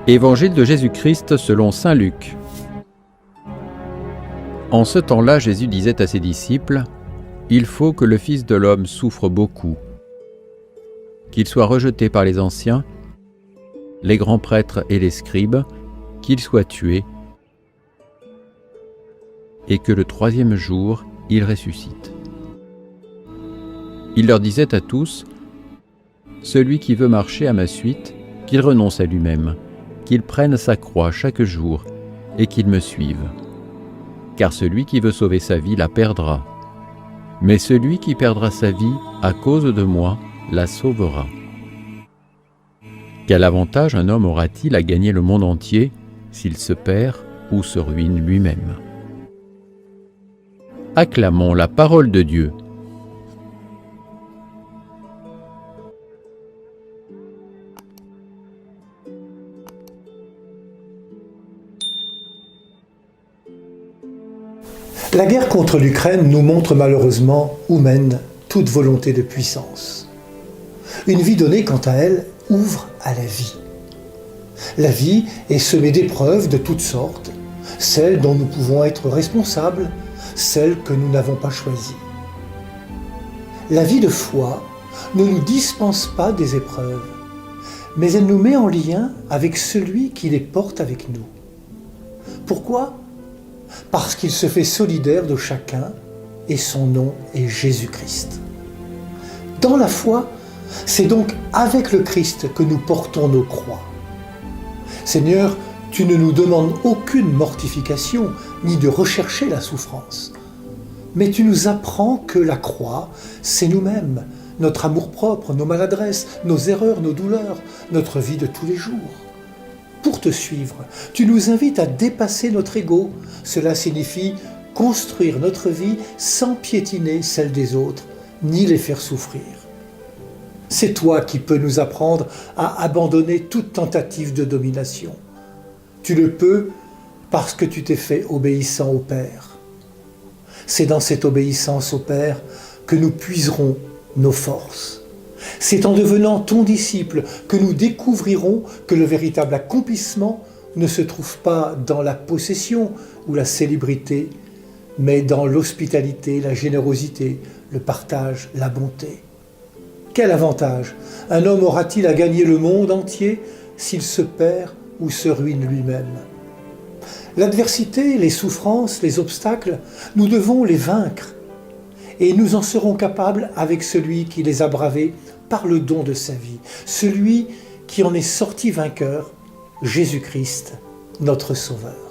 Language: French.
Évangile de Jésus-Christ selon saint Luc. En ce temps-là, Jésus disait à ses disciples : « Il faut que le Fils de l'homme souffre beaucoup, qu'il soit rejeté par les anciens, les grands prêtres et les scribes, qu'il soit tué, et que le troisième jour, il ressuscite. » Il leur disait à tous : « Celui qui veut marcher à ma suite, qu'il renonce à lui-même, qu'il prenne sa croix chaque jour et qu'il me suive. Car celui qui veut sauver sa vie la perdra, mais celui qui perdra sa vie à cause de moi la sauvera. Quel avantage un homme aura-t-il à gagner le monde entier s'il se perd ou se ruine lui-même ?» Acclamons la parole de Dieu. La guerre contre l'Ukraine nous montre malheureusement où mène toute volonté de puissance. Une vie donnée, quant à elle, ouvre à la vie. La vie est semée d'épreuves de toutes sortes, celles dont nous pouvons être responsables, celles que nous n'avons pas choisies. La vie de foi ne nous dispense pas des épreuves, mais elle nous met en lien avec celui qui les porte avec nous. Pourquoi ? Parce qu'il se fait solidaire de chacun et son nom est Jésus-Christ. Dans la foi, c'est donc avec le Christ que nous portons nos croix. Seigneur, tu ne nous demandes aucune mortification ni de rechercher la souffrance, mais tu nous apprends que la croix, c'est nous-mêmes, notre amour-propre, nos maladresses, nos erreurs, nos douleurs, notre vie de tous les jours. Pour te suivre, tu nous invites à dépasser notre ego. Cela signifie construire notre vie sans piétiner celle des autres, ni les faire souffrir. C'est toi qui peux nous apprendre à abandonner toute tentative de domination. Tu le peux parce que tu t'es fait obéissant au Père. C'est dans cette obéissance au Père que nous puiserons nos forces. C'est en devenant ton disciple que nous découvrirons que le véritable accomplissement ne se trouve pas dans la possession ou la célébrité, mais dans l'hospitalité, la générosité, le partage, la bonté. Quel avantage un homme aura-t-il à gagner le monde entier s'il se perd ou se ruine lui-même ? L'adversité, les souffrances, les obstacles, nous devons les vaincre. Et nous en serons capables avec celui qui les a bravés par le don de sa vie, celui qui en est sorti vainqueur, Jésus-Christ, notre Sauveur.